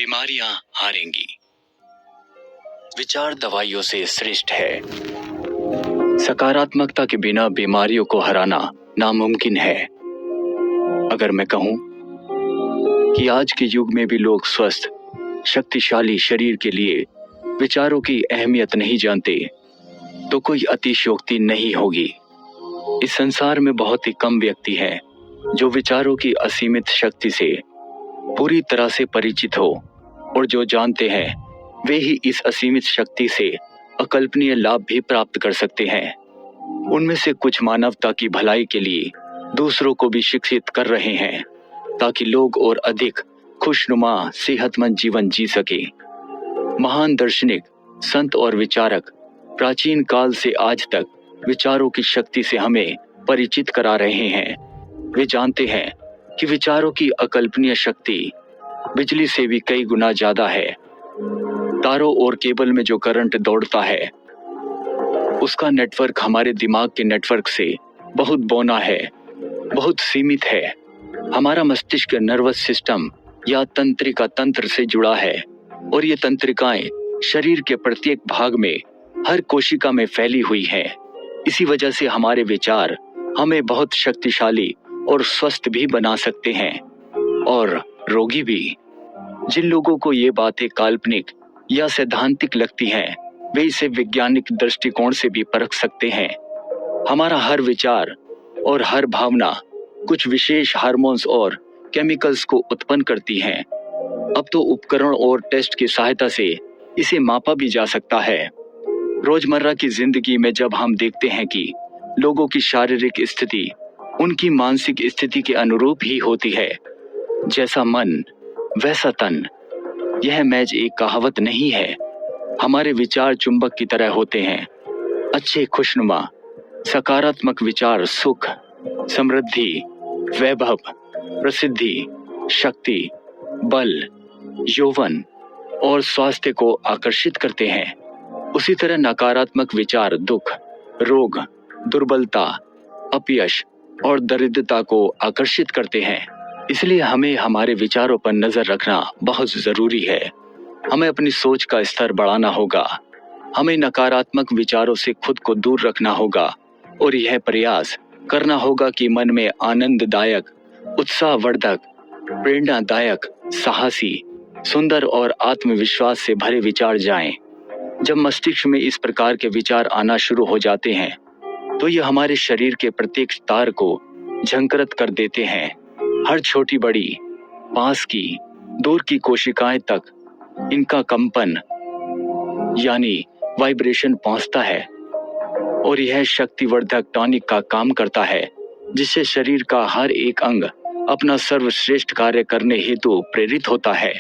बीमारियां हारेंगी। विचार दवाइयों से श्रेष्ठ है। सकारात्मकता के बिना बीमारियों को हराना नामुमकिन है। अगर मैं कहूं कि आज के युग में भी लोग स्वस्थ, शक्तिशाली शरीर के लिए विचारों की अहमियत नहीं जानते, तो कोई अतिशयोक्ति नहीं होगी। इस संसार में बहुत ही कम व्यक्ति हैं जो विचारों की असीमित शक्ति से पूरी तरह से परिचित हो, और जो जानते हैं वे ही इस असीमित शक्ति से अकल्पनीय लाभ भी प्राप्त कर सकते हैं। उनमें से कुछ मानवता की भलाई के लिए दूसरों को भी शिक्षित कर रहे हैं, ताकि लोग और अधिक खुशनुमा सेहतमंद जीवन जी सके। महान दार्शनिक, संत और विचारक प्राचीन काल से आज तक विचारों की शक्ति से हमें परिचित करा रहे हैं। वे जानते हैं कि विचारों की अकल्पनीय शक्ति बिजली से भी कई गुना ज्यादा है। तारों और केबल में जो करंट दौड़ता है उसका नेटवर्क हमारे दिमाग के नेटवर्क से बहुत बौना है, बहुत सीमित है। हमारा मस्तिष्क नर्वस सिस्टम या तंत्रिका तंत्र से जुड़ा है, और ये तंत्रिकाएं शरीर के प्रत्येक भाग में, हर कोशिका में फैली हुई हैं। इसी वजह से हमारे विचार हमें बहुत शक्तिशाली और स्वस्थ भी बना सकते हैं, और रोगी भी। जिन लोगों को ये बातें काल्पनिक या सैद्धांतिक लगती हैं, वे इसे वैज्ञानिक दृष्टिकोण से भी परख सकते हैं। हमारा हर विचार और हर भावना कुछ विशेष हार्मोन्स और केमिकल्स को उत्पन्न करती हैं। अब तो उपकरण और टेस्ट की सहायता से इसे मापा भी जा सकता है। रोजमर्रा की जिंदगी में जब हम देखते हैं कि लोगों की शारीरिक स्थिति उनकी मानसिक स्थिति के अनुरूप ही होती है, जैसा मन वैसा तन, यह महज एक कहावत नहीं है। हमारे विचार चुंबक की तरह होते हैं। अच्छे, खुशनुमा, सकारात्मक विचार सुख, समृद्धि, वैभव, प्रसिद्धि, शक्ति, बल, यौवन और स्वास्थ्य को आकर्षित करते हैं। उसी तरह नकारात्मक विचार दुख, रोग, दुर्बलता, अपयश और दरिद्रता को आकर्षित करते हैं। इसलिए हमें हमारे विचारों पर नजर रखना बहुत जरूरी है। हमें अपनी सोच का स्तर बढ़ाना होगा। हमें नकारात्मक विचारों से खुद को दूर रखना होगा, और यह प्रयास करना होगा कि मन में आनंददायक, उत्साहवर्धक, प्रेरणादायक, साहसी, सुंदर और आत्मविश्वास से भरे विचार जाएं। जब मस्तिष्क में इस प्रकार के विचार आना शुरू हो जाते हैं, तो ये हमारे शरीर के प्रत्येक तार को झंकृत कर देते हैं। हर छोटी बड़ी, पास की, दूर की कोशिकाएं तक इनका कंपन यानी वाइब्रेशन पहुंचता है, और यह शक्तिवर्धक टॉनिक का काम करता है, जिससे शरीर का हर एक अंग अपना सर्वश्रेष्ठ कार्य करने हेतु प्रेरित होता है।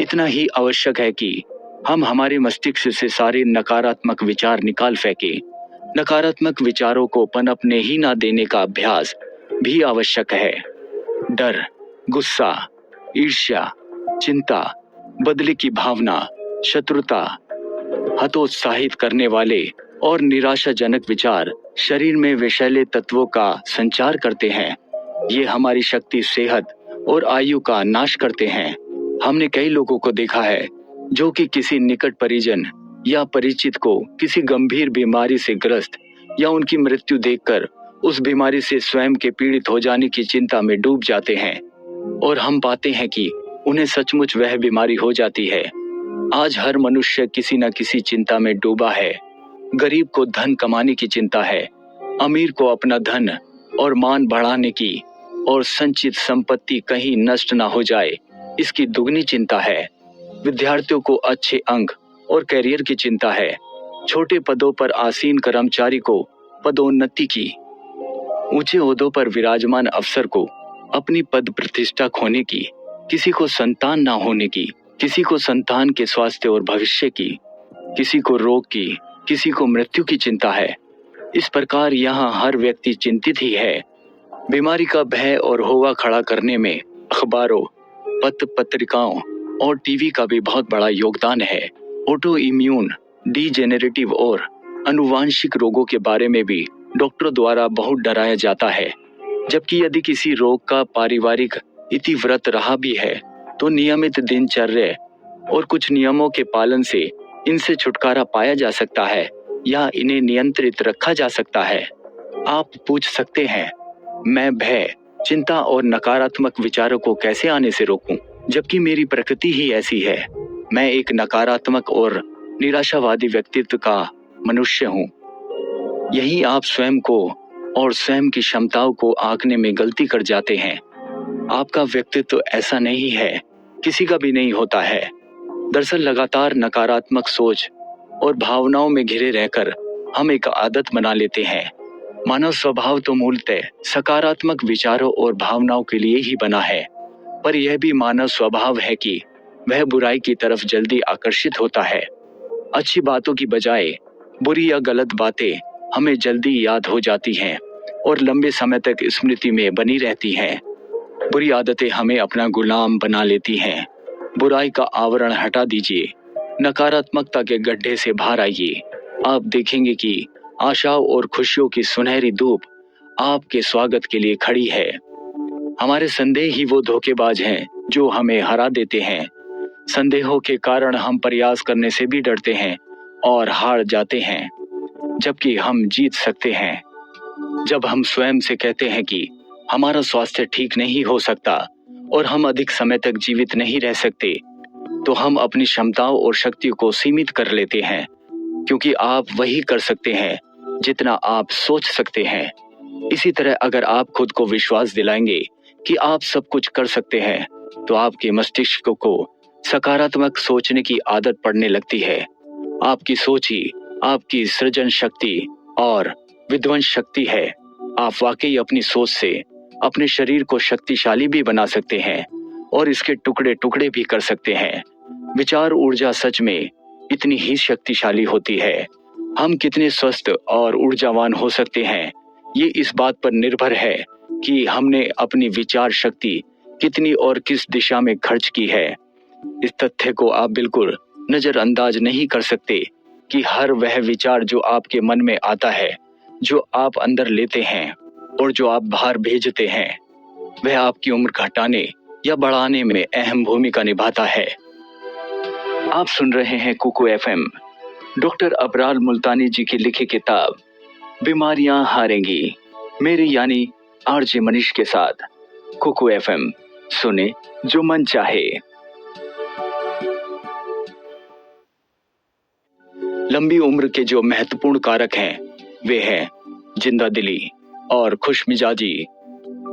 इतना ही आवश्यक है कि हम हमारे मस्तिष्क से सारे नकारात्मक विचार निकाल फेंकें। नकारात्मक विचारों को पनपने ही ना देने का अभ्यास भी आवश्यक है। डर, गुस्सा, ईर्ष्या, चिंता, बदले की भावना, शत्रुता, हतोत्साहित करने वाले और निराशाजनक विचार शरीर में विषैले तत्वों का संचार करते हैं। ये हमारी शक्ति, सेहत और आयु का नाश करते हैं। हमने कई लोगों को देखा है जो कि किसी निकट परिजन या परिचित को किसी गंभीर बीमारी से ग्रस्त या उनकी मृत्यु देखकर उस बीमारी से स्वयं के पीड़ित हो जाने की चिंता में डूब जाते हैं, और हम पाते हैं कि उन्हें सचमुच वह बीमारी हो जाती है। आज हर मनुष्य किसी न किसी चिंता में डूबा है। गरीब को धन कमाने की चिंता है, अमीर को अपना धन और मान बढ़ाने की और संचित संपत्ति कहीं नष्ट न हो जाए, इसकी दुगनी चिंता है। विद्यार्थियों को अच्छे अंक और करियर की चिंता है। छोटे पदों पर आसीन कर्मचारी को पदोन्नति की, ऊंचे ओहदों पर विराजमान अफसर को अपनी पद प्रतिष्ठा खोने की, किसी को संतान ना होने की, किसी को संतान के स्वास्थ्य और भविष्य की, किसी को रोग की, किसी को मृत्यु की चिंता है। इस प्रकार यहाँ हर व्यक्ति चिंतित ही है। बीमारी का भय और होवा खड़ा करने में अखबारों, पत्र पत्रिकाओं और टीवी का भी बहुत बड़ा योगदान है। ऑटो इम्यून, डीजेनरेटिव और अनुवांशिक रोगों के बारे में भी डॉक्टरों द्वारा बहुत डराया जाता है, जबकि यदि किसी रोग का पारिवारिक इतिवृत्त रहा भी है तो नियमित दिनचर्या और कुछ नियमों के पालन से इनसे छुटकारा पाया जा सकता है या इन्हें नियंत्रित रखा जा सकता है। आप पूछ सकते हैं, मैं भय, चिंता और नकारात्मक विचारों को कैसे आने से रोकूं, जबकि मेरी प्रकृति ही ऐसी है। मैं एक नकारात्मक और निराशावादी व्यक्तित्व का मनुष्य हूँ। यही आप स्वयं को और स्वयं की क्षमताओं को आंकने में गलती कर जाते हैं। आपका व्यक्तित्व ऐसा नहीं है, किसी का भी नहीं होता है। दरअसल लगातार नकारात्मक सोच और भावनाओं में घिरे रहकर हम एक आदत बना लेते हैं। मानव स्वभाव तो मूलतः सकारात्मक विचारों और भावनाओं के लिए ही बना है, पर यह भी मानव स्वभाव है कि वह बुराई की तरफ जल्दी आकर्षित होता है। अच्छी बातों की बजाय बुरी या गलत बातें हमें जल्दी याद हो जाती हैं और लंबे समय तक स्मृति में बनी रहती हैं। बुरी आदतें हमें अपना गुलाम बना लेती हैं। बुराई का आवरण हटा दीजिए, नकारात्मकता के गड्ढे से बाहर आइए। आप देखेंगे कि आशाओं और खुशियों की सुनहरी धूप आपके स्वागत के लिए खड़ी है। हमारे संदेह ही वो धोखेबाज हैं जो हमें हरा देते हैं। संदेहों के कारण हम प्रयास करने से भी डरते हैं और हार जाते हैं, जबकि हम जीत सकते हैं। जब हम स्वयं से कहते हैं कि हमारा स्वास्थ्य ठीक नहीं हो सकता और हम अधिक समय तक जीवित नहीं रह सकते, तो हम अपनी क्षमताओं और शक्तियों को सीमित कर लेते हैं, क्योंकि आप वही कर सकते हैं जितना आप सोच सकते हैं। इसी तरह अगर आप खुद को विश्वास दिलाएंगे कि आप सब कुछ कर सकते हैं, तो आपके मस्तिष्क को सकारात्मक सोचने की आदत पड़ने लगती है। आपकी सोच ही आपकी सृजन शक्ति और विध्वंस शक्ति है। आप वाकई अपनी सोच से अपने शरीर को शक्तिशाली भी बना सकते हैं और इसके टुकड़े टुकड़े भी कर सकते हैं। विचार ऊर्जा सच में इतनी ही शक्तिशाली होती है। हम कितने स्वस्थ और ऊर्जावान हो सकते हैं, ये इस बात पर निर्भर है कि हमने अपनी विचार शक्ति कितनी और किस दिशा में खर्च की है। इस तथ्य को आप बिल्कुल नजरअंदाज नहीं कर सकते कि हर वह विचार जो आपके मन में आता है, जो आप अंदर लेते हैं और जो आप बाहर भेजते हैं, वह आपकी उम्र घटाने या बढ़ाने में अहम भूमिका निभाता है। आप सुन रहे हैं कुकू एफएम, डॉक्टर अबरार मुल्तानी जी की लिखी किताब बीमारियां हारेंगी, मेरे यानी आरजे मनीष के साथ। कुकू एफएम, सुने जो मन चाहे। लंबी उम्र के जो महत्वपूर्ण कारक हैं, वे हैं जिंदा दिली और खुशमिजाजी।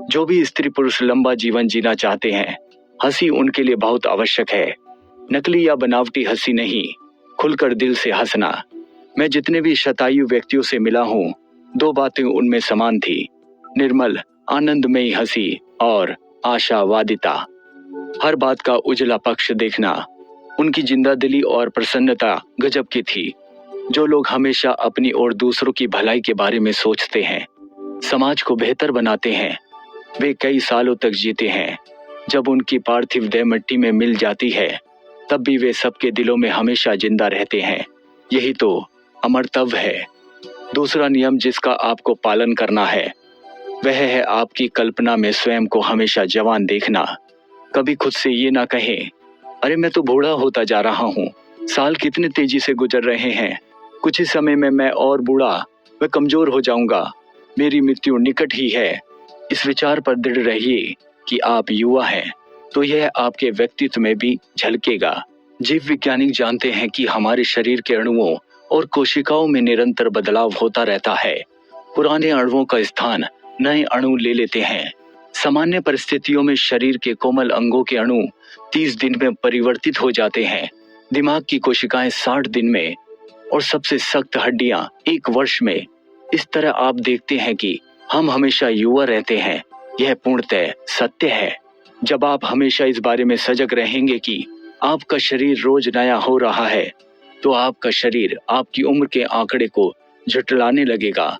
जो भी स्त्री पुरुष लंबा जीवन जीना चाहते हैं, हंसी उनके लिए बहुत आवश्यक है। नकली या बनावटी हंसी नहीं, खुलकर दिल से हंसना। मैं जितने भी शतायु व्यक्तियों से मिला हूँ, दो बातें उनमें समान थी: निर्मल आनंदमयी हंसी और आशावादिता। हर बात का उजला पक्ष देखना। उनकी जिंदा दिली और प्रसन्नता गजब की थी। जो लोग हमेशा अपनी और दूसरों की भलाई के बारे में सोचते हैं, समाज को बेहतर बनाते हैं, वे कई सालों तक जीते हैं। जब उनकी पार्थिव देह मिट्टी में मिल जाती है, तब भी वे सबके दिलों में हमेशा जिंदा रहते हैं। यही तो अमरत्व है। दूसरा नियम जिसका आपको पालन करना है, वह है आपकी कल्पना में स्वयं को हमेशा जवान देखना। कभी खुद से ये ना कहें, अरे मैं तो बूढ़ा होता जा रहा हूँ, साल कितने तेजी से गुजर रहे हैं, कुछ ही समय में मैं और बूढ़ा व कमजोर हो जाऊंगा, मेरी मृत्यु निकट ही है। इस विचार पर दृढ़ रहिए कि आप युवा हैं, तो यह आपके व्यक्तित्व में भी झलकेगा। जीव वैज्ञानिक जानते हैं कि हमारे शरीर के अणुओं और कोशिकाओं में निरंतर बदलाव होता रहता है। पुराने अणुओं का स्थान नए अणु ले लेते हैं। सामान्य परिस्थितियों में शरीर के कोमल अंगों के अणु 30 दिन में परिवर्तित हो जाते हैं, दिमाग की कोशिकाएं 60 दिन में और सबसे सख्त हड्डियां 1 वर्ष में। इस तरह आप देखते हैं कि हम हमेशा युवा रहते हैं। यह पूर्णतः सत्य है। जब आप हमेशा इस बारे में सजग रहेंगे कि आपका शरीर रोज नया हो रहा है, तो आपका शरीर आपकी उम्र के आंकड़े को झुठलाने लगेगा।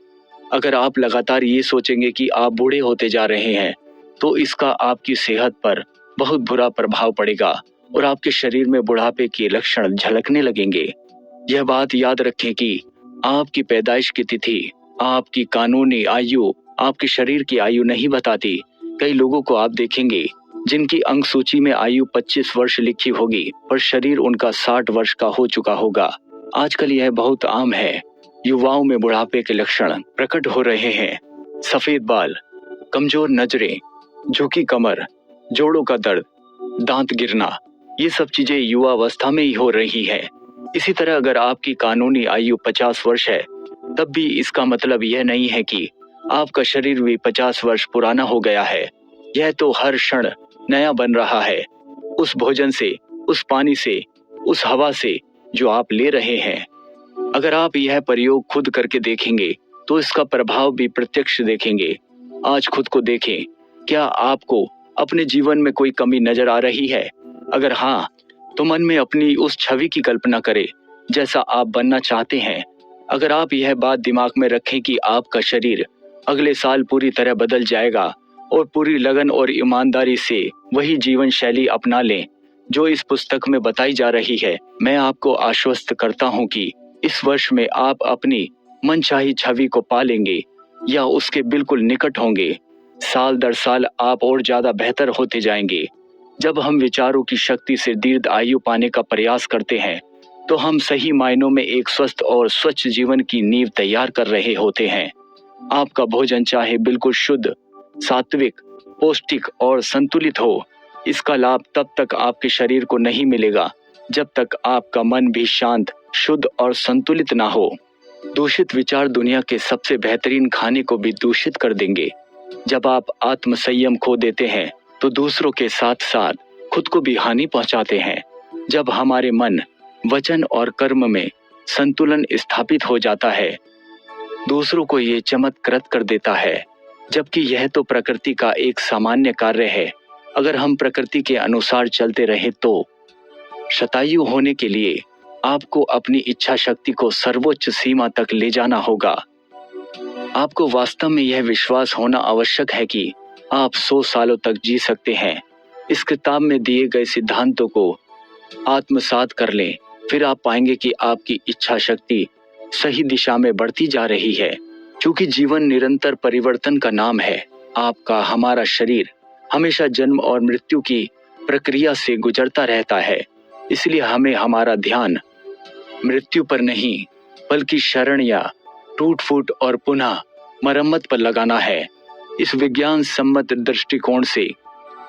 अगर आप लगातार ये सोचेंगे कि आप बूढ़े होते जा रहे हैं, तो इसका आपकी सेहत पर बहुत बुरा प्रभाव पड़ेगा और आपके शरीर में बुढ़ापे के लक्षण झलकने लगेंगे। यह बात याद रखें कि आपकी पैदाइश की तिथि, आपकी कानूनी आयु आपके शरीर की आयु नहीं बताती। कई लोगों को आप देखेंगे जिनकी अंक सूची में आयु 25 वर्ष लिखी होगी पर शरीर उनका 60 वर्ष का हो चुका होगा। आजकल यह बहुत आम है। युवाओं में बुढ़ापे के लक्षण प्रकट हो रहे हैं। सफेद बाल, कमजोर नजरें, झुकी कमर, जोड़ों का दर्द, दांत गिरना, ये सब चीजें युवावस्था में ही हो रही है। इसी तरह अगर आपकी कानूनी आयु 50 वर्ष है तब भी इसका मतलब यह नहीं है कि आपका शरीर भी 50 वर्ष पुराना हो गया है। यह तो हर क्षण नया बन रहा है, उस भोजन से, उस पानी से, उस हवा से जो आप ले रहे हैं। अगर आप यह प्रयोग खुद करके देखेंगे तो इसका प्रभाव भी प्रत्यक्ष देखेंगे। आज खुद को देखें, क्या आपको अपने जीवन में कोई कमी नजर आ रही है? अगर हाँ, तो मन में अपनी उस छवि की कल्पना करें जैसा आप बनना चाहते हैं। अगर आप यह बात दिमाग में रखें कि आपका शरीर अगले साल पूरी तरह बदल जाएगा और पूरी लगन और ईमानदारी से वही जीवन शैली अपना लें जो इस पुस्तक में बताई जा रही है, मैं आपको आश्वस्त करता हूं कि इस वर्ष में आप अपनी मनचाही छवि को पा लेंगे या उसके बिल्कुल निकट होंगे। साल दर साल आप और ज्यादा बेहतर होते जाएंगे। जब हम विचारों की शक्ति से दीर्घ आयु पाने का प्रयास करते हैं तो हम सही मायनों में एक स्वस्थ और स्वच्छ जीवन की नींव तैयार कर रहे होते हैं। आपका भोजन चाहे बिल्कुल शुद्ध, सात्विक, पौष्टिक और संतुलित हो, इसका लाभ तब तक आपके शरीर को नहीं मिलेगा जब तक आपका मन भी शांत, शुद्ध और संतुलित ना हो। दूषित विचार दुनिया के सबसे बेहतरीन खाने को भी दूषित कर देंगे। जब आप आत्म संयम खो देते हैं तो दूसरों के साथ साथ खुद को भी हानि पहुंचाते हैं। जब हमारे मन, वचन और कर्म में संतुलन स्थापित हो जाता है, दूसरों को ये चमत्कृत कर देता है, जबकि यह तो प्रकृति का एक सामान्य कार्य है। अगर हम प्रकृति के अनुसार चलते रहे तो शतायु होने के लिए आपको अपनी इच्छा शक्ति को सर्वोच्च सीमा तक ले जाना होगा। आपको वास्तव में यह विश्वास होना आवश्यक है कि आप 100 सालों तक जी सकते हैं। इस किताब में दिए गए सिद्धांतों को आत्मसात कर लें, फिर आप पाएंगे कि आपकी इच्छा शक्ति सही दिशा में बढ़ती जा रही है। क्योंकि जीवन निरंतर परिवर्तन का नाम है। आपका, हमारा शरीर हमेशा जन्म और मृत्यु की प्रक्रिया से गुजरता रहता है। इसलिए हमें हमारा ध्यान मृत्यु पर नहीं बल्कि शरण या टूट फूट और पुनः मरम्मत पर लगाना है। इस विज्ञान सम्मत दृष्टिकोण से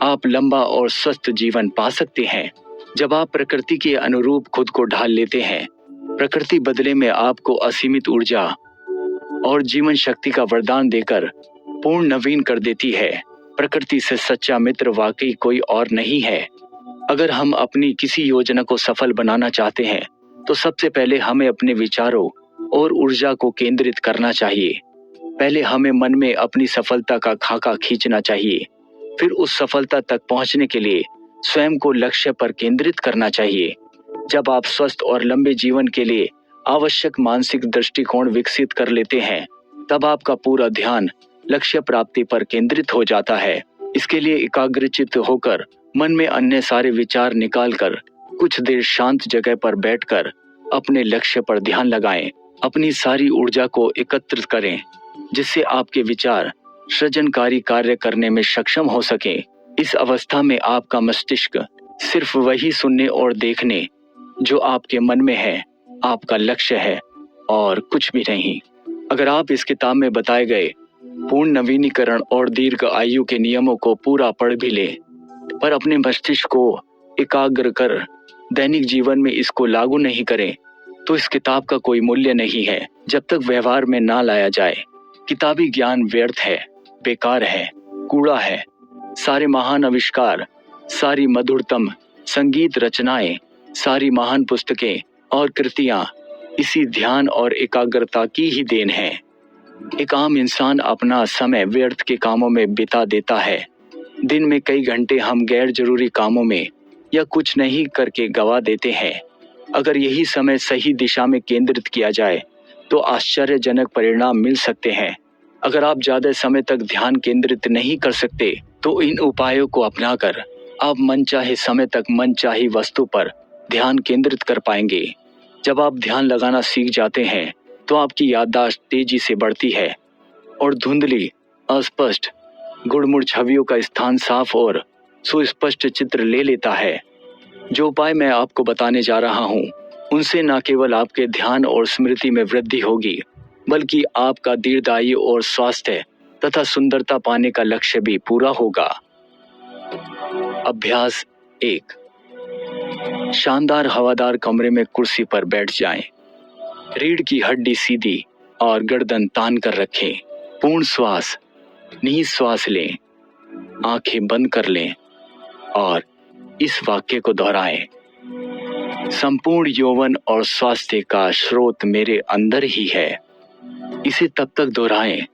आप लंबा और स्वस्थ जीवन पा सकते हैं। जब आप प्रकृति के अनुरूप खुद को ढाल लेते हैं, प्रकृति बदले में आपको असीमित ऊर्जा और जीवन शक्ति का वरदान देकर पूर्ण नवीन कर देती है। प्रकृति से सच्चा मित्र वाकई कोई और नहीं है। अगर हम अपनी किसी योजना को सफल बनाना चाहते हैं तो सबसे पहले हमें अपने विचारों और ऊर्जा को केंद्रित करना चाहिए। पहले हमें मन में अपनी सफलता का खाका खींचना चाहिए। फिर उस सफलता तक पहुंचने के लिए स्वयं को लक्ष्य पर केंद्रित करना चाहिए। जब आप स्वस्थ और लंबे जीवन के लिए आवश्यक मानसिक दृष्टिकोण विकसित कर लेते हैं, तब आपका पूरा ध्यान लक्ष्य प्राप्ति पर केंद्रित हो जाता है। इसके लिए एकाग्रचित्त होकर मन में अन्य सारे विचार निकालकर कुछ देर शांत जगह पर बैठकर अपने लक्ष्य पर ध्यान लगाएं। अपनी सारी ऊर्जा को एकत्रित करें जिससे आपके विचार सृजनकारी कार्य करने में सक्षम हो सके। इस अवस्था में आपका मस्तिष्क सिर्फ वही सुनने और देखने जो आपके मन में है, आपका लक्ष्य है और कुछ भी नहीं। अगर आप इस किताब में बताए गए पूर्ण नवीनीकरण और दीर्घ आयु के नियमों को पूरा पढ़ भी लें, पर अपने मस्तिष्क को एकाग्र कर दैनिक जीवन में इसको लागू नहीं करें, तो इस किताब का कोई मूल्य नहीं है जब तक व्यवहार में ना लाया जाए। किताबी ज्ञान व्यर्थ है, बेकार है, कूड़ा है। सारे महान आविष्कार, सारी मधुरतम संगीत रचनाएं, सारी महान पुस्तकें और कृतियां इसी ध्यान और एकाग्रता की ही देन है। एक आम इंसान अपना समय व्यर्थ के कामों में बिता देता है। दिन में कई घंटे हम गैर जरूरी कामों में या कुछ नहीं करके गवा देते हैं। अगर यही समय सही दिशा में केंद्रित किया जाए तो आश्चर्यजनक परिणाम मिल सकते हैं। अगर आप ज्यादा समय तक ध्यान केंद्रित नहीं कर सकते तो इन उपायों को अपनाकर आप मनचाहे समय तक मनचाही वस्तु पर ध्यान केंद्रित कर पाएंगे। जब आप ध्यान लगाना सीख जाते हैं तो आपकी याददाश्त तेजी से बढ़ती है और धुंधली, अस्पष्ट, गुड़मुड़ छवियों का स्थान साफ और सुस्पष्ट चित्र ले लेता है। जो उपाय मैं आपको बताने जा रहा हूँ उनसे न केवल आपके ध्यान और स्मृति में वृद्धि होगी, बल्कि आपका दीर्घायु और स्वास्थ्य तथा सुंदरता पाने का लक्ष्य भी पूरा होगा। अभ्यास 1। शानदार हवादार कमरे में कुर्सी पर बैठ जाएं। रीढ़ की हड्डी सीधी और गर्दन तान कर रखें। पूर्ण श्वास निःश्वास लें। आंखें बंद कर लें और इस वाक्य को दोहराएं। संपूर्ण यौवन और स्वास्थ्य का स्रोत मेरे अंदर ही है। इसे तब तक दोहराएं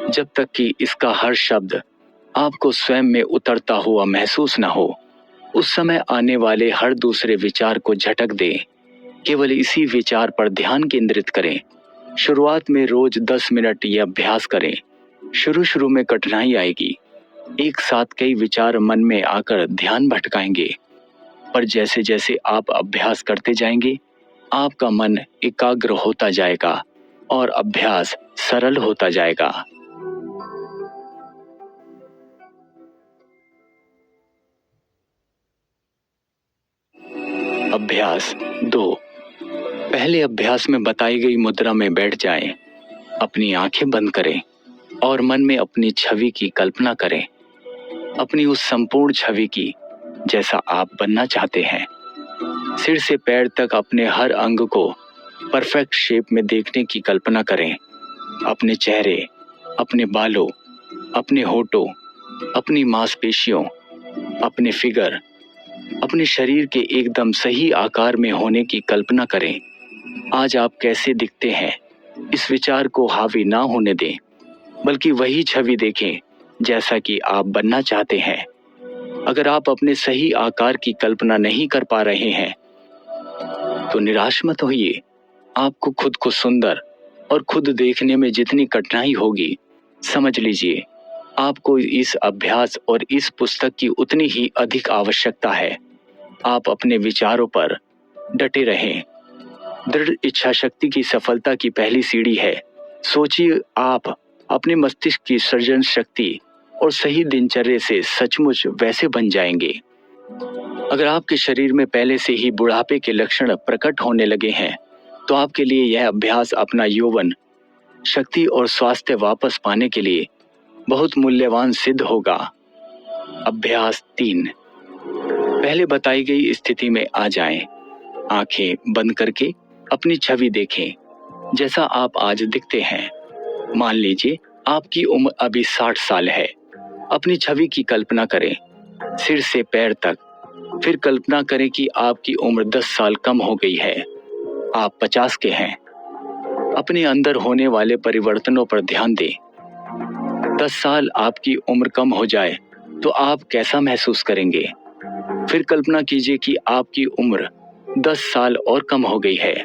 जब तक कि इसका हर शब्द आपको स्वयं में उतरता हुआ महसूस न हो। उस समय आने वाले हर दूसरे विचार को झटक दें। केवल इसी विचार पर ध्यान केंद्रित करें। शुरुआत में रोज 10 मिनट यह अभ्यास करें। शुरू में कठिनाई आएगी। एक साथ कई विचार मन में आकर ध्यान भटकाएंगे, पर जैसे जैसे आप अभ्यास करते जाएंगे आपका मन एकाग्र होता जाएगा और अभ्यास सरल होता जाएगा। अभ्यास 2। पहले अभ्यास में बताई गई मुद्रा में बैठ जाएं। अपनी आंखें बंद करें और मन में अपनी छवि की कल्पना करें। अपनी उस संपूर्ण छवि की जैसा आप बनना चाहते हैं। सिर से पैर तक अपने हर अंग को परफेक्ट शेप में देखने की कल्पना करें। अपने चेहरे, अपने बालों, अपने होठों, अपनी मांसपेशियों, अपने फिगर, अपने शरीर के एकदम सही आकार में होने की कल्पना करें। आज आप कैसे दिखते हैं इस विचार को हावी ना होने दें, बल्कि वही छवि देखें जैसा कि आप बनना चाहते हैं। अगर आप अपने सही आकार की कल्पना नहीं कर पा रहे हैं तो निराश मत होइए। आपको खुद को सुंदर और खुद देखने में जितनी कठिनाई होगी, समझ लीजिए आपको इस अभ्यास और इस पुस्तक की उतनी ही अधिक आवश्यकता है। आप अपने विचारों पर डटे रहें। दृढ़ इच्छा शक्ति की सफलता की पहली सीढ़ी है। सोचिए आप अपने मस्तिष्क की सृजन शक्ति और सही दिनचर्या से सचमुच वैसे बन जाएंगे। अगर आपके शरीर में पहले से ही बुढ़ापे के लक्षण प्रकट होने लगे हैं तो आपके लिए यह अभ्यास अपना यौवन, शक्ति और स्वास्थ्य वापस पाने के लिए बहुत मूल्यवान सिद्ध होगा। अभ्यास 3। पहले बताई गई स्थिति में आ जाएं। आंखें बंद करके अपनी छवि देखें जैसा आप आज दिखते हैं। मान लीजिए आपकी उम्र अभी 60 साल है। अपनी छवि की कल्पना करें सिर से पैर तक। फिर कल्पना करें कि आपकी उम्र 10 साल कम हो गई है। आप 50 के हैं। अपने अंदर होने वाले परिवर्तनों पर ध्यान दें। 10 साल आपकी उम्र कम हो जाए तो आप कैसा महसूस करेंगे? फिर कल्पना कीजिए कि आपकी उम्र 10 साल और कम हो गई है।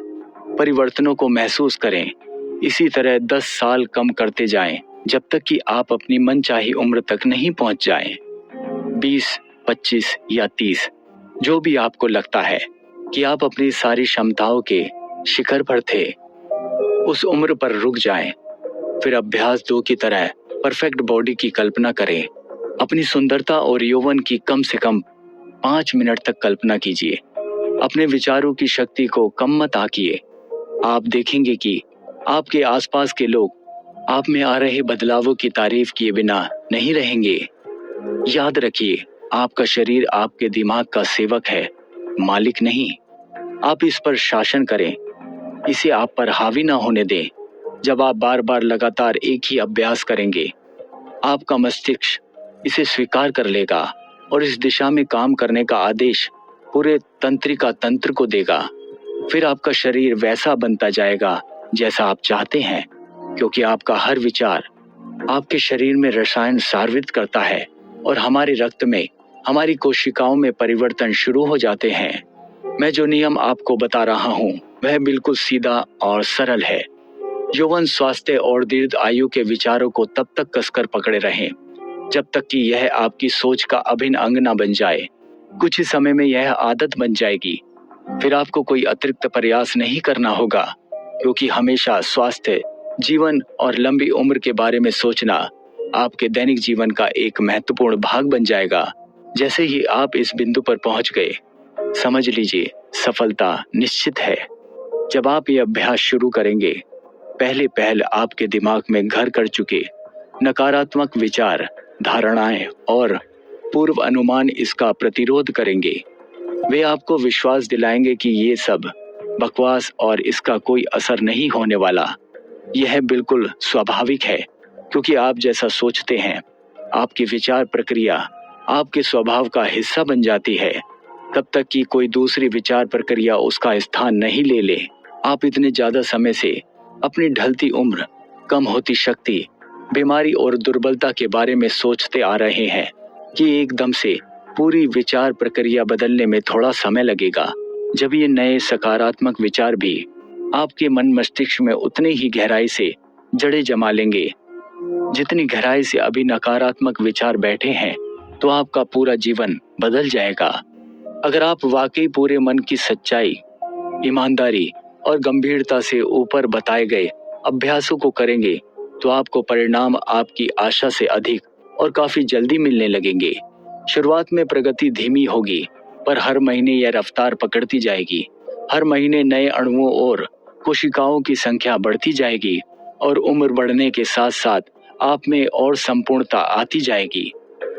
परिवर्तनों को महसूस करें। इसी तरह 10 साल कम करते जाएं जब तक कि आप अपनी मनचाही उम्र तक नहीं पहुंच जाएं। 20, 25 या 30, जो भी आपको लगता है कि आप अपनी सारी क्षमताओं के शिखर पर थे, उस उम्र पर रुक जाएं। फिर अभ्यास 2 की तरह परफेक्ट बॉडी की कल्पना करें। अपनी सुंदरता और यौवन की कम से कम 5 मिनट तक कल्पना कीजिए। अपने विचारों की शक्ति को कम मत आंकिए। आप देखेंगे कि आपके आसपास के लोग आप में आ रहे बदलावों की तारीफ किए बिना नहीं रहेंगे। याद रखिए, आपका शरीर आपके दिमाग का सेवक है, मालिक नहीं। आप इस पर शासन करें, इसे आप पर हावी ना होने दें। जब आप बार बार लगातार एक ही अभ्यास करेंगे, आपका मस्तिष्क इसे स्वीकार कर लेगा और इस दिशा में काम करने का आदेश पूरे तंत्रिका तंत्र को देगा। फिर आपका शरीर वैसा बनता जाएगा जैसा आप चाहते हैं, क्योंकि आपका हर विचार आपके शरीर में रसायन सार्वित करता है और हमारे रक्त में, हमारी कोशिकाओं में परिवर्तन शुरू हो जाते हैं। मैं जो नियम आपको बता रहा हूँ वह बिल्कुल सीधा और सरल है। यौवन, स्वास्थ्य और दीर्घ आयु के विचारों को तब तक कसकर पकड़े रहें जब तक कि यह आपकी सोच का अभिन्न अंग न बन जाए। कुछ ही समय में यह आदत बन जाएगी। फिर आपको कोई अतिरिक्त प्रयास नहीं करना होगा, क्योंकि हमेशा स्वास्थ्य, जीवन और लंबी उम्र के बारे में सोचना आपके दैनिक जीवन का एक महत्वपूर्ण भाग बन जाएगा। जैसे ही आप इस बिंदु पर पहुंच गए, समझ लीजिए सफलता निश्चित है। जब आप ये अभ्यास शुरू करेंगे, पहले पहल आपके दिमाग में घर कर चुके नकारात्मक विचार, धारणाएं और पूर्व अनुमान इसका प्रतिरोध करेंगे। वे आपको विश्वास दिलाएंगे कि ये सब बकवास और इसका कोई असर नहीं होने वाला। यह बिल्कुल स्वाभाविक है, क्योंकि आप जैसा सोचते हैं, आपकी विचार प्रक्रिया आपके स्वभाव का हिस्सा बन जाती है। तब तक कि कोई दूसरी विचार प्रक्रिया उसका स्थान नहीं ले ले, आप इतने ज्यादा समय से अपनी ढलती उम्र, कम होती शक्ति, बीमारी और दुर्बलता के बारे में सोचते आ रहे हैं कि एकदम से पूरी विचार प्रक्रिया बदलने में थोड़ा समय लगेगा। जब ये नए सकारात्मक विचार भी आपके मन मस्तिष्क में उतने ही गहराई से जड़ें जमा लेंगे जितनी गहराई से अभी नकारात्मक विचार बैठे हैं, तो आपका पूरा जीवन बदल जाएगा। अगर आप वाकई पूरे मन की सच्चाई, ईमानदारी और गंभीरता से ऊपर बताए गए अभ्यासों को करेंगे, तो आपको परिणाम आपकी आशा से अधिक और काफी जल्दी मिलने लगेंगे। शुरुआत में प्रगति धीमी होगी, पर हर महीने यह रफ्तार पकड़ती जाएगी। हर महीने नए अणुओं और कोशिकाओं की संख्या बढ़ती जाएगी और उम्र बढ़ने के साथ साथ आप में और संपूर्णता आती जाएगी।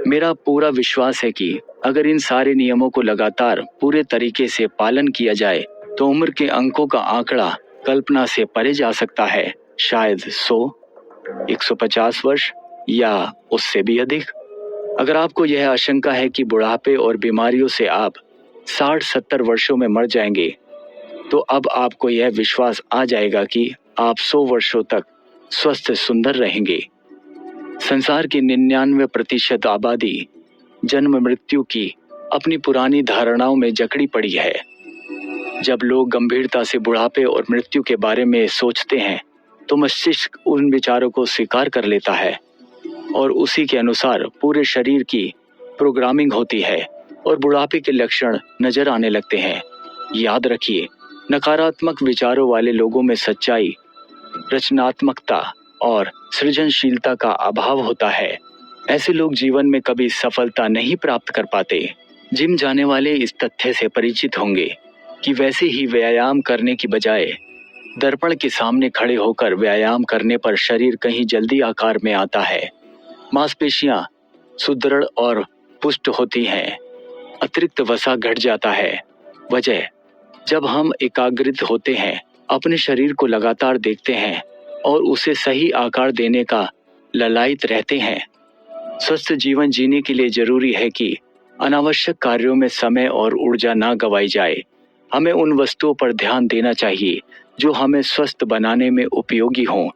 मेरा पूरा विश्वास है कि अगर इन सारे नियमों को लगातार पूरे तरीके से पालन किया जाए, तो उम्र के अंकों का आंकड़ा कल्पना से परे जा सकता है। शायद 100, 150 वर्ष या उससे भी अधिक। अगर आपको यह आशंका है कि बुढ़ापे और बीमारियों से आप 60-70 वर्षों में मर जाएंगे, तो अब आपको यह विश्वास आ जाएगा कि आप 100 वर्षों तक स्वस्थ सुंदर रहेंगे। संसार की 99% आबादी जन्म मृत्यु की अपनी पुरानी धारणाओं में जकड़ी पड़ी है। जब लोग गंभीरता से बुढ़ापे और मृत्यु के बारे में सोचते हैं, तो मस्तिष्क उन विचारों को स्वीकार कर लेता है और उसी के अनुसार पूरे शरीर की प्रोग्रामिंग होती है और बुढ़ापे के लक्षण नजर आने लगते हैं। याद रखिए, नकारात्मक विचारों वाले लोगों में सच्चाई, रचनात्मकता और सृजनशीलता का अभाव होता है। ऐसे लोग जीवन में कभी सफलता नहीं प्राप्त कर पाते। जिम जाने वाले इस तथ्य से परिचित होंगे कि वैसे ही व्यायाम करने की बजाय दर्पण के सामने खड़े होकर व्यायाम करने पर शरीर कहीं जल्दी आकार में आता है। मांसपेशियां सुदृढ़ और पुष्ट होती हैं, अतिरिक्त वसा घट जाता है। वजह, जब हम एकाग्रित होते हैं, अपने शरीर को लगातार देखते हैं और उसे सही आकार देने का ललायित रहते हैं। स्वस्थ जीवन जीने के लिए जरूरी है कि अनावश्यक कार्यों में समय और ऊर्जा ना गवाई जाए। हमें उन वस्तुओं पर ध्यान देना चाहिए जो हमें स्वस्थ बनाने में उपयोगी हों।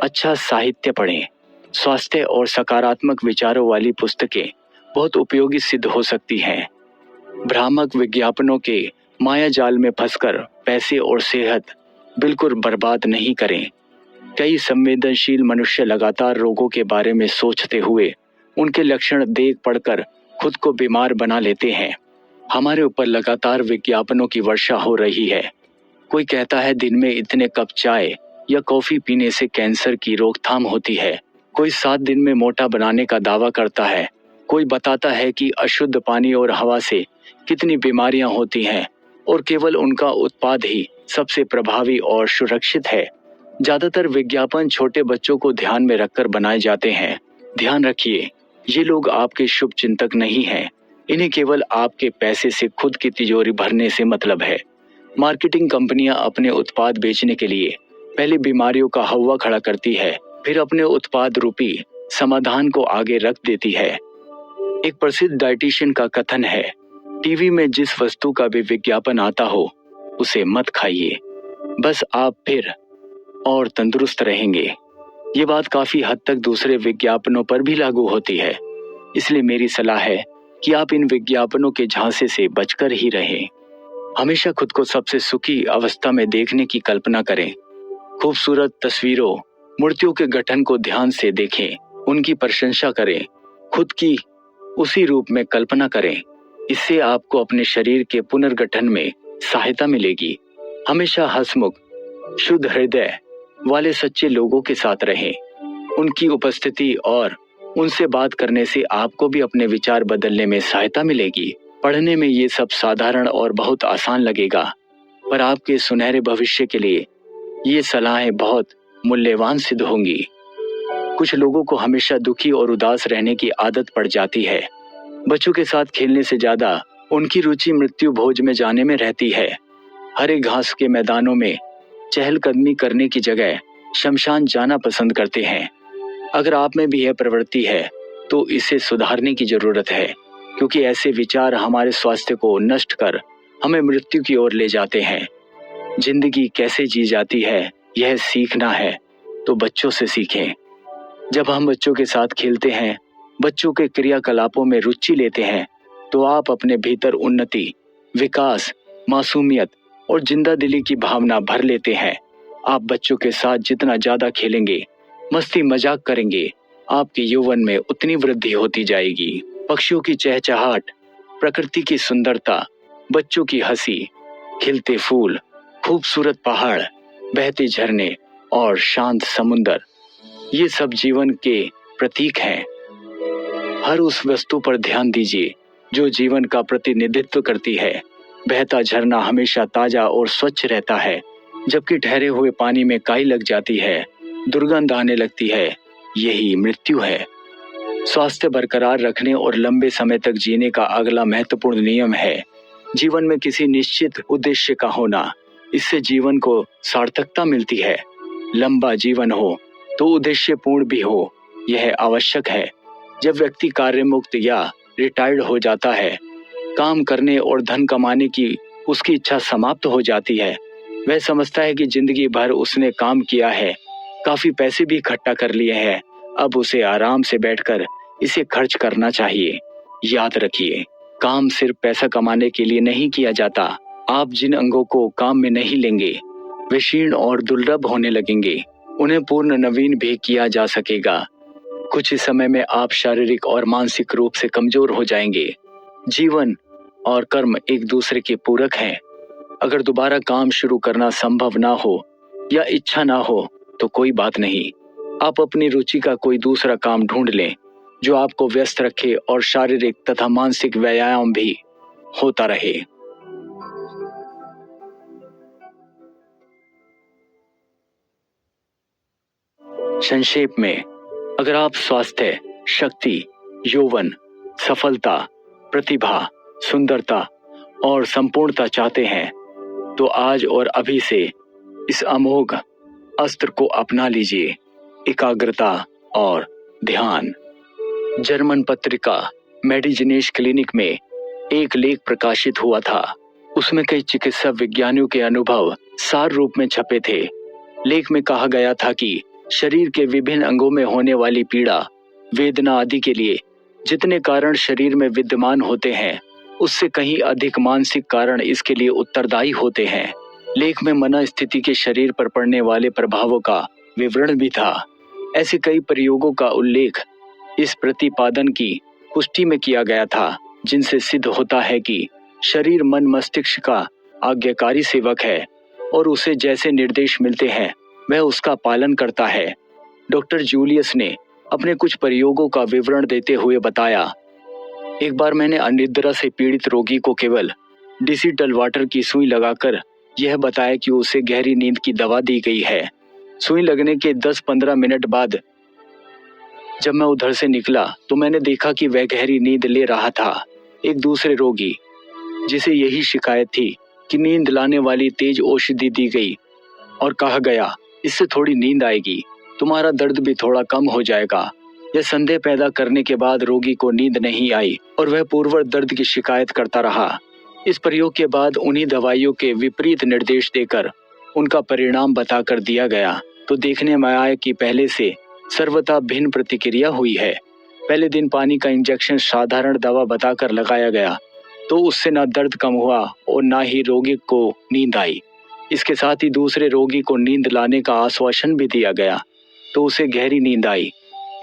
अच्छा साहित्य पढ़ें। स्वास्थ्य और सकारात्मक विचारों वाली पुस्तकें बहुत उपयोगी सिद्ध हो सकती हैं। भ्रामक विज्ञापनों के माया जाल में फंसकर पैसे और सेहत बिल्कुल बर्बाद नहीं करें। कई संवेदनशील मनुष्य लगातार रोगों के बारे में सोचते हुए उनके लक्षण देख पढ़कर खुद को बीमार बना लेते हैं। हमारे ऊपर लगातार विज्ञापनों की वर्षा हो रही है। कोई कहता है दिन में इतने कप चाय या कॉफी पीने से कैंसर की रोकथाम होती है। कोई 7 दिन में मोटा बनाने का दावा करता है। कोई बताता है कि अशुद्ध पानी और हवा से कितनी बीमारियां होती हैं और केवल उनका उत्पाद ही सबसे प्रभावी और सुरक्षित है। ज्यादातर विज्ञापन छोटे बच्चों को ध्यान में रखकर बनाए जाते हैं। ध्यान रखिए, ये लोग आपके शुभ चिंतक नहीं हैं। इन्हें केवल आपके पैसे से खुद की तिजोरी भरने से मतलब है। मार्केटिंग कंपनियां अपने उत्पाद बेचने के लिए पहले बीमारियों का हवा खड़ा करती है, फिर अपने उत्पाद रूपी समाधान को आगे रख देती है। एक प्रसिद्ध डाइटिशियन का कथन है, टीवी में जिस वस्तु का भी विज्ञापन आता हो उसे मत खाइए, बस आप फिर और तंदुरुस्त रहेंगे। ये बात काफी हद तक दूसरे विज्ञापनों पर भी लागू होती है। इसलिए मेरी सलाह है कि आप इन विज्ञापनों के झांसे से बचकर ही रहें। हमेशा खुद को सबसे सुखी अवस्था में देखने की कल्पना करें। खूबसूरत तस्वीरों, मूर्तियों के गठन को ध्यान से देखें, उनकी प्रशंसा करें, खुद की उसी रूप में कल्पना करें। इससे आपको अपने शरीर के पुनर्गठन में सहायता मिलेगी। हमेशा हंसमुख, शुद्ध हृदय वाले सच्चे लोगों के साथ रहें। उनकी उपस्थिति और उनसे बात करने से आपको भी अपने विचार बदलने में सहायता मिलेगी। पढ़ने में ये सब साधारण और बहुत आसान लगेगा, पर आपके सुनहरे भविष्य के लिए ये सलाहें बहुत मूल्यवान सिद्ध होंगी। कुछ लोगों को हमेशा दुखी और उदास रहने की आदत पड़ जाती है। बच्चों के साथ खेलने से ज्यादा उनकी रुचि मृत्यु भोज में जाने में रहती है। हरे घास के मैदानों में चहलकदमी करने की जगह शमशान जाना पसंद करते हैं। अगर आप में भी यह प्रवृत्ति है तो इसे सुधारने की जरूरत है, क्योंकि ऐसे विचार हमारे स्वास्थ्य को नष्ट कर हमें मृत्यु की ओर ले जाते हैं। जिंदगी कैसे जी जाती है यह सीखना है तो बच्चों से सीखें। जब हम बच्चों के साथ खेलते हैं, बच्चों के क्रियाकलापों में रुचि लेते हैं, तो आप अपने भीतर उन्नति, विकास, मासूमियत और जिंदा दिली की भावना भर लेते हैं। आप बच्चों के साथ जितना ज्यादा खेलेंगे, मस्ती मजाक करेंगे, आपके यौवन में उतनी वृद्धि होती जाएगी। पक्षियों की चहचहाट, प्रकृति की सुंदरता, बच्चों की हंसी, खिलते फूल, खूबसूरत पहाड़, बहते झरने और शांत समुंदर, ये सब जीवन के प्रतीक हैं। हर उस वस्तु पर ध्यान दीजिए जो जीवन का प्रतिनिधित्व करती है। बहता झरना हमेशा ताजा और स्वच्छ रहता है, जबकि ठहरे हुए पानी में काई लग जाती है, दुर्गंध आने लगती है। यही मृत्यु है। स्वास्थ्य बरकरार रखने और लंबे समय तक जीने का अगला महत्वपूर्ण नियम है जीवन में किसी निश्चित उद्देश्य का होना। इससे जीवन को सार्थकता मिलती है। लंबा जीवन हो तो उद्देश्य पूर्ण भी हो, यह आवश्यक है। जब व्यक्ति कार्य मुक्त या रिटायर्ड हो जाता है, काम करने और धन कमाने की उसकी इच्छा समाप्त हो जाती है। वह समझता है कि जिंदगी भर उसने काम किया है, काफी पैसे भी इकट्ठा कर लिए हैं, अब उसे आराम से बैठकर इसे खर्च करना चाहिए। याद रखिए, काम सिर्फ पैसा कमाने के लिए नहीं किया जाता। आप जिन अंगों को काम में नहीं लेंगे वे क्षीण और दुर्लभ होने लगेंगे। उन्हें पूर्ण नवीन भी किया जा सकेगा। कुछ ही समय में आप शारीरिक और मानसिक रूप से कमजोर हो जाएंगे। जीवन और कर्म एक दूसरे के पूरक हैं। अगर दोबारा काम शुरू करना संभव ना हो या इच्छा ना हो तो कोई बात नहीं, आप अपनी रुचि का कोई दूसरा काम ढूंढ लें जो आपको व्यस्त रखे और शारीरिक तथा मानसिक व्यायाम भी होता रहे। संक्षेप में, अगर आप स्वास्थ्य, शक्ति, यौवन, सफलता, प्रतिभा, सुंदरता और संपूर्णता चाहते हैं तो आज और अभी से इस अमोघ अस्त्र को अपना लीजिए। एकाग्रता और ध्यान। जर्मन पत्रिका मेडिजिनेश क्लिनिक में एक लेख प्रकाशित हुआ था। उसमें कई चिकित्सा विज्ञानियों के अनुभव सार रूप में छपे थे। लेख में कहा गया था कि शरीर के विभिन्न अंगों में होने वाली पीड़ा, वेदना आदि के लिए जितने कारण शरीर में विद्यमान होते हैं, उससे कहीं अधिक मानसिक कारण इसके लिए उत्तरदायी होते हैं। लेख में मनोस्थिति के शरीर पर पड़ने वाले प्रभावों का विवरण भी था। ऐसे कई प्रयोगों का उल्लेख इस प्रतिपादन की पुष्टि में किया गया था, जिनसे सिद्ध होता है कि शरीर मन मस्तिष्क का आज्ञाकारी सेवक है और उसे जैसे निर्देश मिलते हैं वह उसका पालन करता है। डॉक्टर जूलियस ने अपने कुछ प्रयोगों का विवरण देते हुए बताया, एक बार मैंने अनिद्रा से पीड़ित रोगी को केवल डिसिटल वाटर की सुई लगाकर यह बताया कि उसे गहरी नींद की दवा दी गई है। सुई लगने के 10-15 मिनट बाद जब मैं उधर से निकला तो मैंने देखा कि वह गहरी नींद ले रहा था। एक दूसरे रोगी जिसे यही शिकायत थी कि नींद लाने वाली तेज औषधि दी गई और कहा गया, इससे थोड़ी नींद आएगी, तुम्हारा दर्द भी थोड़ा कम हो जाएगा। यह संदेह पैदा करने के बाद रोगी को नींद नहीं आई और वह पूर्ववत दर्द की शिकायत करता रहा। इस प्रयोग के बाद उन्हीं दवाइयों के विपरीत निर्देश देकर उनका परिणाम बताकर दिया गया तो देखने में आया कि पहले से सर्वथा भिन्न प्रतिक्रिया हुई है। पहले दिन पानी का इंजेक्शन साधारण दवा बताकर लगाया गया तो उससे न दर्द कम हुआ और न ही रोगी को नींद आई। इसके साथ ही दूसरे रोगी को नींद लाने का आश्वासन भी दिया गया तो उसे गहरी नींद आई।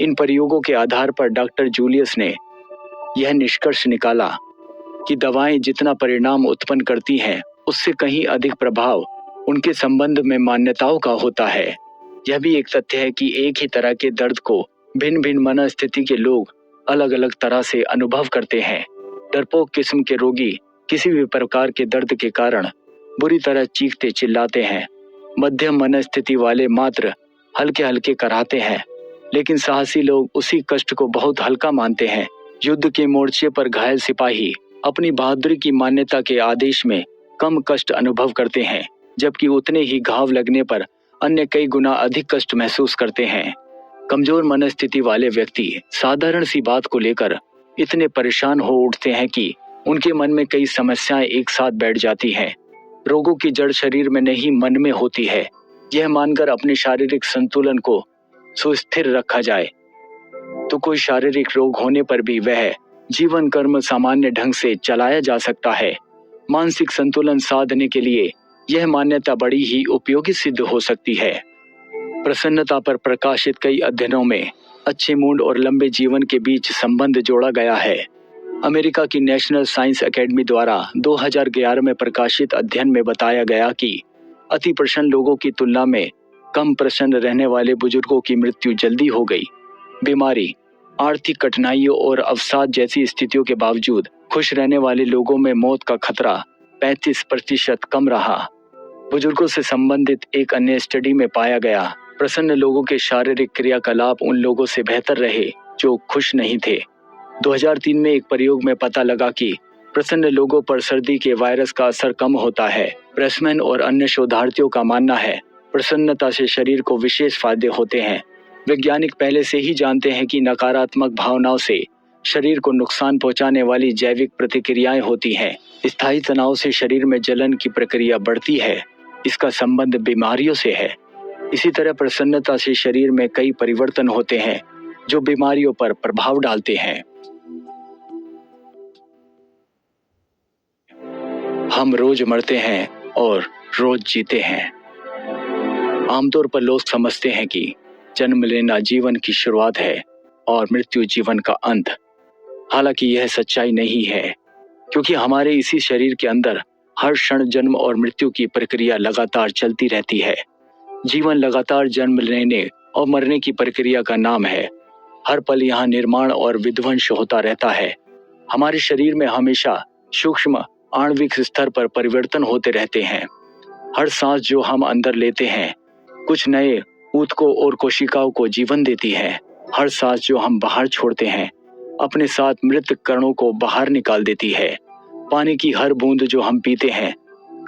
इन प्रयोगों के आधार पर डॉक्टर जूलियस ने यह निष्कर्ष निकाला कि दवाएं जितना परिणाम उत्पन्न करती हैं उससे कहीं अधिक प्रभाव उनके संबंध में मान्यताओं का होता है। यह भी एक तथ्य है कि एक ही तरह के दर्द को भिन्न भिन्न मनस्थिति के लोग अलग अलग तरह से अनुभव करते हैं। डरपोक किस्म के रोगी किसी भी प्रकार के दर्द के कारण बुरी तरह चीखते चिल्लाते हैं। मध्यम मनस्थिति वाले मात्र हल्के हल्के कराहते हैं, लेकिन साहसी लोग उसी कष्ट को बहुत हल्का मानते हैं। युद्ध के मोर्चे पर घायल सिपाही अपनी बहादुरी की मान्यता के आदेश में कम कष्ट अनुभव करते हैं, जबकि उतने ही घाव लगने पर अन्य कई गुना अधिक कष्ट महसूस करते हैं। कमजोर मनस्थिति वाले व्यक्ति साधारण सी बात को लेकर इतने परेशान हो उठते हैं कि उनके मन में कई समस्याएं एक साथ बैठ जाती हैं। रोगों की जड़ शरीर में नहीं, मन में होती है। यह मानकर अपने शारीरिक संतुलन को सुस्थिर रखा जाए तो कोई शारीरिक रोग होने पर भी वह जीवन कर्म सामान्य ढंग से चलाया जा सकता है। मानसिक संतुलन साधने के लिए यह मान्यता बड़ी ही उपयोगी सिद्ध हो सकती है। प्रसन्नता पर प्रकाशित कई अध्ययनों में अच्छे मूड और लंबे जीवन के बीच संबंध जोड़ा गया है। अमेरिका की नेशनल साइंस एकेडमी द्वारा 2011 में प्रकाशित अध्ययन में बताया गया कि अति प्रसन्न लोगों की तुलना में कम प्रसन्न रहने वाले बुजुर्गों की मृत्यु जल्दी हो गई। बीमारी, आर्थिक कठिनाइयों और अवसाद जैसी स्थितियों के बावजूद खुश रहने वाले लोगों में मौत का खतरा 35% कम रहा। बुजुर्गों से संबंधित एक अन्य स्टडी में पाया गया, प्रसन्न लोगों के शारीरिक क्रियाकलाप उन लोगों से बेहतर रहे जो खुश नहीं थे। 2003 में एक प्रयोग में पता लगा कि प्रसन्न लोगों पर सर्दी के वायरस का असर कम होता है। प्रेसमैन और अन्य शोधार्थियों का मानना है प्रसन्नता से शरीर को विशेष फायदे होते हैं। वैज्ञानिक पहले से ही जानते हैं कि नकारात्मक भावनाओं से शरीर को नुकसान पहुंचाने वाली जैविक प्रतिक्रियाएं होती हैं। स्थायी तनाव से शरीर में जलन की प्रक्रिया बढ़ती है। इसका संबंध बीमारियों से है। इसी तरह प्रसन्नता से शरीर में कई परिवर्तन होते हैं जो बीमारियों पर प्रभाव डालते हैं। हम रोज मरते हैं और रोज जीते हैं। आमतौर पर लोग समझते हैं कि जन्म लेना जीवन की शुरुआत है और मृत्यु जीवन का अंत। हालांकि यह सच्चाई नहीं है, क्योंकि हमारे इसी शरीर के अंदर हर क्षण जन्म और मृत्यु की प्रक्रिया लगातार चलती रहती है। जीवन लगातार जन्म लेने और मरने की प्रक्रिया का नाम है। हर पल यहाँ निर्माण और विध्वंस होता रहता है। हमारे शरीर में हमेशा सूक्ष्म आणविक स्तर पर परिवर्तन होते रहते हैं। हर सांस जो हम अंदर लेते हैं कुछ नए ऊतकों और कोशिकाओं को जीवन देती है। हर सांस जो हम बाहर छोड़ते हैं अपने साथ मृत कणों को बाहर निकाल देती है। पानी की हर बूंद जो हम पीते हैं,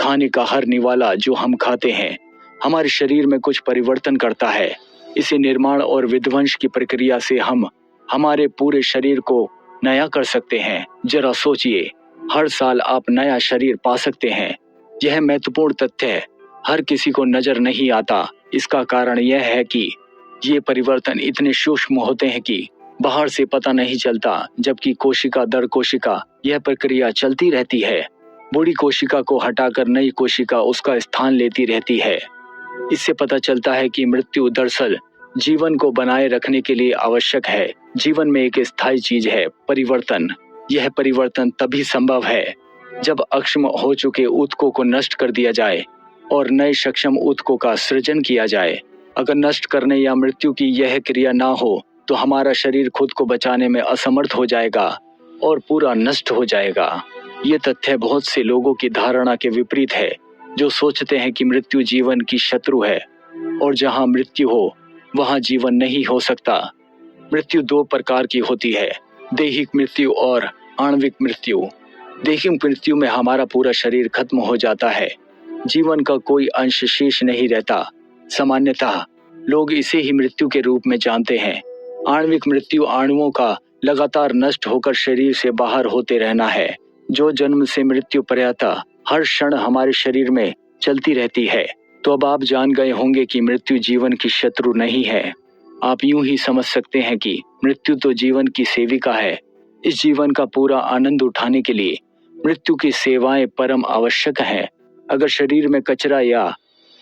खाने का हर निवाला जो हम खाते हैं, हमारे शरीर में कुछ परिवर्तन करता है। इसी निर्माण और विध्वंस की प्रक्रिया से हम हमारे पूरे शरीर को नया कर सकते हैं। जरा सोचिए, हर साल आप नया शरीर पा सकते हैं। यह महत्वपूर्ण तथ्य हर किसी को नजर नहीं आता। इसका कारण यह है कि ये परिवर्तन इतने सूक्ष्म होते हैं कि बाहर से पता नहीं चलता, जबकि कोशिका दर कोशिका यह प्रक्रिया चलती रहती है। बूढ़ी कोशिका को हटाकर नई कोशिका उसका स्थान लेती रहती है। इससे पता चलता है कि मृत्यु दरअसल जीवन को बनाए रखने के लिए आवश्यक है। जीवन में एक स्थायी चीज है परिवर्तन। यह परिवर्तन तभी संभव है जब अक्षम हो चुके ऊतकों को नष्ट कर दिया जाए और नए सक्षम ऊतकों का सृजन किया जाए। अगर नष्ट करने या मृत्यु की यह क्रिया ना हो तो हमारा शरीर खुद को बचाने में असमर्थ हो जाएगा और पूरा नष्ट हो जाएगा। ये तथ्य बहुत से लोगों की धारणा के विपरीत है, जो सोचते हैं कि मृत्यु जीवन की शत्रु है और जहां मृत्यु हो वहां जीवन नहीं हो सकता। मृत्यु दो प्रकार की होती है, दैहिक मृत्यु और आणविक मृत्यु। दैहिक मृत्यु में हमारा पूरा शरीर खत्म हो जाता है, जीवन का कोई अंश शेष नहीं रहता। सामान्यतः लोग इसे ही मृत्यु के रूप में जानते हैं। आणविक मृत्यु अणुओं का लगातार नष्ट होकर शरीर से बाहर होते रहना है, जो जन्म से मृत्यु पर्यंत हर क्षण हमारे शरीर में चलती रहती है। तो अब आप जान गए होंगे कि मृत्यु जीवन की शत्रु नहीं है। आप यूं ही समझ सकते हैं कि मृत्यु तो जीवन की सेविका है। इस जीवन का पूरा आनंद उठाने के लिए मृत्यु की सेवाएं परम आवश्यक हैं। अगर शरीर में कचरा या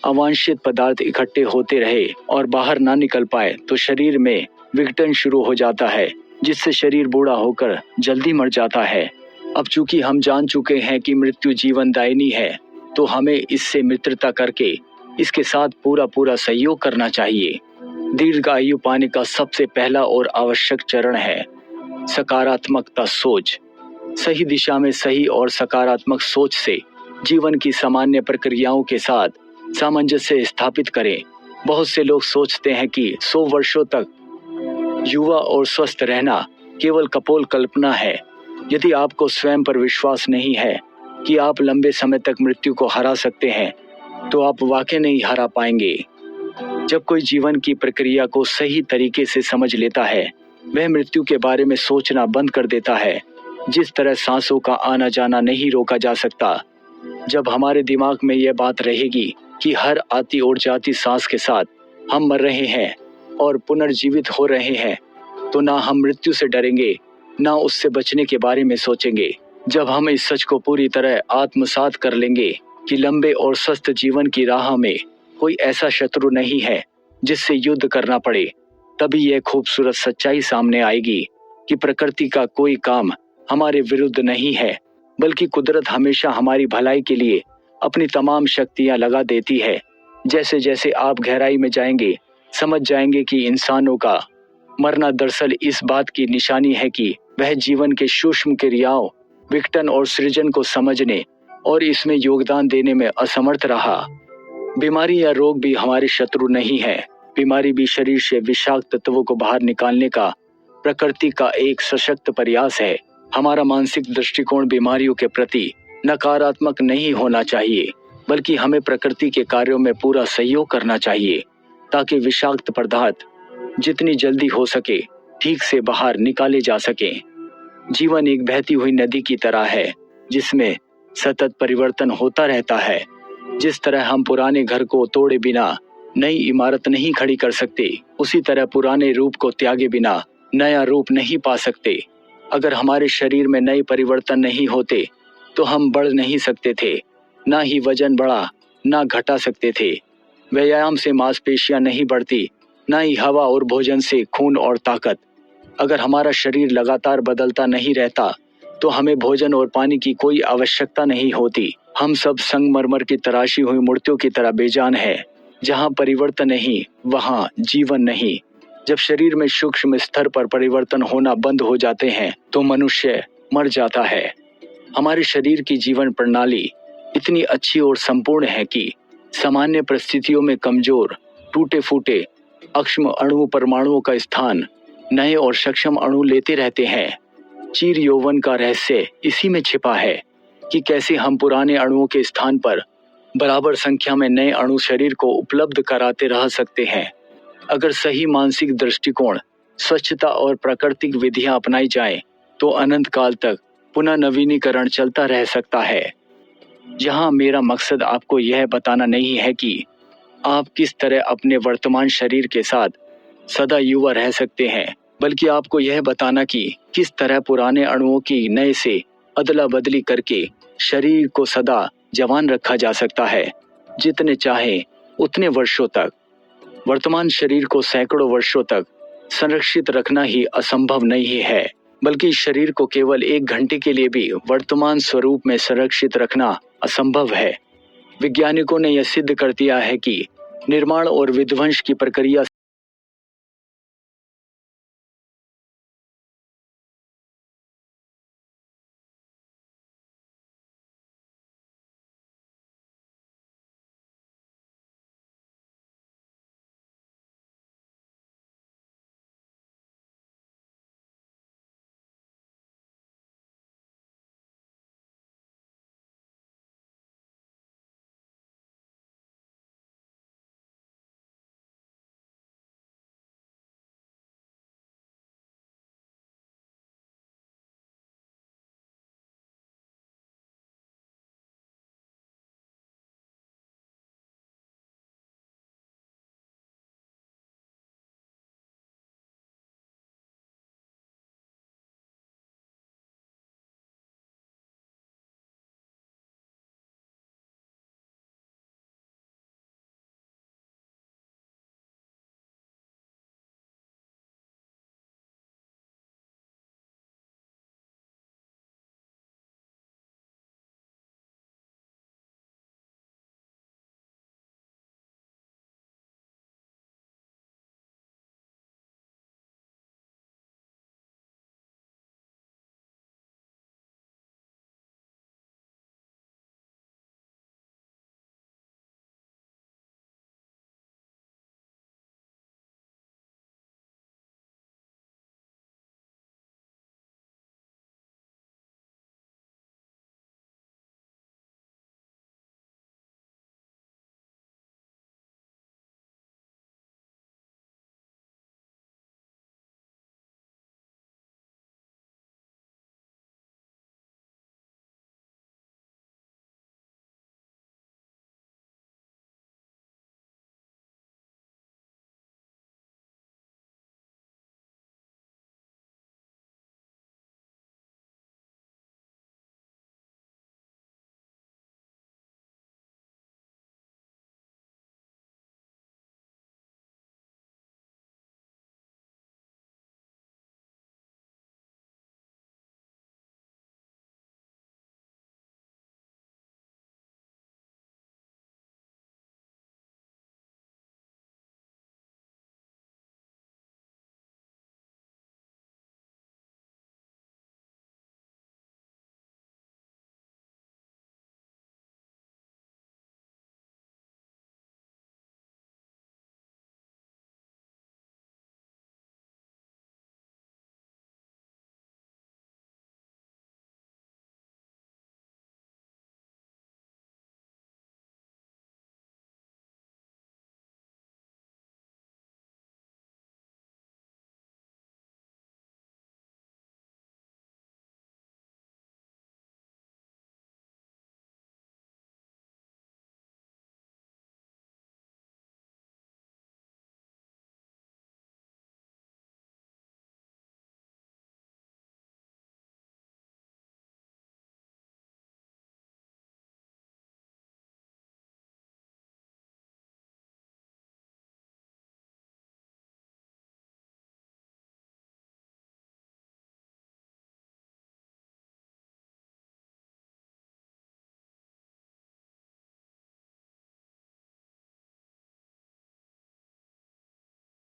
अवांछित पदार्थ इकट्ठे होते रहे और बाहर ना निकल पाए तो शरीर में विघटन शुरू हो जाता है, जिससे शरीर बूढ़ा होकर जल्दी मर जाता है। अब चूंकि हम जान चुके हैं कि मृत्यु जीवनदायिनी है, तो हमें इससे मित्रता करके इसके साथ पूरा सहयोग करना चाहिए। दीर्घ आयु पाने का सबसे पहला और आवश्यक चरण है सकारात्मकता सोच। सही दिशा में सही और सकारात्मक सोच से जीवन की सामान्य प्रक्रियाओं के साथ सामंजस्य स्थापित करें। बहुत से लोग सोचते हैं कि 100 वर्षों तक युवा और स्वस्थ रहना केवल कपोल कल्पना है। यदि आपको स्वयं पर विश्वास नहीं है कि आप लंबे समय तक मृत्यु को हरा सकते हैं, तो आप वाकई नहीं हरा पाएंगे। जब कोई जीवन की प्रक्रिया को सही तरीके से समझ लेता है, वह मृत्यु के बारे में सोचना बंद कर देता है। जिस तरह सांसों का आना जाना नहीं रोका जा सकता, जब हमारे दिमाग में यह बात रहेगी कि हर आती और जाती सांस के साथ हम मर रहे हैं और पुनर्जीवित हो रहे हैं, तो ना हम मृत्यु से डरेंगे, ना उससे बचने के बारे में सोचेंगे। जब हम इस सच को पूरी तरह आत्मसात कर लेंगे कि लंबे और स्वस्थ जीवन की राह में कोई ऐसा शत्रु नहीं है जिससे युद्ध करना पड़े, तभी यह खूबसूरत सच्चाई सामने आएगी कि प्रकृति का कोई काम हमारे विरुद्ध नहीं है, बल्कि कुदरत हमेशा हमारी भलाई के लिए अपनी तमाम शक्तियां लगा देती है। जैसे जैसे आप गहराई में जाएंगे, समझ जाएंगे कि इंसानों का मरना दरअसल इस बात की निशानी है कि वह जीवन के सूक्ष्म क्रियाओं, विघटन और सृजन को समझने और इसमें योगदान देने में असमर्थ रहा। बीमारी या रोग भी हमारे शत्रु नहीं है। बीमारी भी शरीर से विषाक्त तत्वों को बाहर निकालने का प्रकृति का एक सशक्त प्रयास है। हमारा मानसिक दृष्टिकोण बीमारियों के प्रति नकारात्मक नहीं होना चाहिए, बल्कि हमें प्रकृति के कार्यों में पूरा सहयोग करना चाहिए ताकि विषाक्त पदार्थ जितनी जल्दी हो सके ठीक से बाहर निकाले जा सके। जीवन एक बहती हुई नदी की तरह है जिसमें सतत परिवर्तन होता रहता है। जिस तरह हम पुराने घर को तोड़े बिना नई इमारत नहीं खड़ी कर सकते, उसी तरह पुराने रूप को त्यागे बिना नया रूप नहीं पा सकते। अगर हमारे शरीर में नए परिवर्तन नहीं होते तो हम बढ़ नहीं सकते थे, ना ही वजन बढ़ा ना घटा सकते थे। व्यायाम से मांसपेशियां नहीं बढ़ती, ना ही हवा और भोजन से खून और ताकत। अगर हमारा शरीर लगातार बदलता नहीं रहता तो हमें भोजन और पानी की कोई आवश्यकता नहीं होती। हम सब संगमरमर की तराशी हुई मूर्तियों की तरह बेजान है। जहाँ परिवर्तन नहीं, वहाँ जीवन नहीं। जब शरीर में सूक्ष्म स्तर पर परिवर्तन होना बंद हो जाते हैं तो मनुष्य मर जाता है। हमारे शरीर की जीवन प्रणाली इतनी अच्छी और संपूर्ण है कि सामान्य परिस्थितियों में कमजोर, टूटे फूटे अक्षम अणु परमाणुओं का स्थान नए और सक्षम अणु लेते रहते हैं। चीर यौवन का रहस्य इसी में छिपा है कि कैसे हम पुराने अणुओं के स्थान पर बराबर संख्या में नए अणु शरीर को उपलब्ध कराते रह सकते हैं। अगर सही मानसिक दृष्टिकोण, स्वच्छता और प्राकृतिक विधियां अपनाई जाएं, तो अनंत काल तक पुनः नवीनीकरण चलता रह सकता है। यहाँ मेरा मकसद आपको यह बताना नहीं है कि आप किस तरह अपने वर्तमान शरीर के साथ सदा युवा रह सकते हैं, बल्कि आपको यह बताना कि किस तरह पुराने अणुओं की नए से अदला बदली करके शरीर को सदा जवान रखा जा सकता है, जितने चाहे उतने वर्षों तक। वर्तमान शरीर को सैकड़ों वर्षों तक संरक्षित रखना ही असंभव नहीं है, बल्कि शरीर को केवल 1 घंटे के लिए भी वर्तमान स्वरूप में संरक्षित रखना असंभव है। वैज्ञानिकों ने यह सिद्ध कर दिया है कि निर्माण और विध्वंस की प्रक्रिया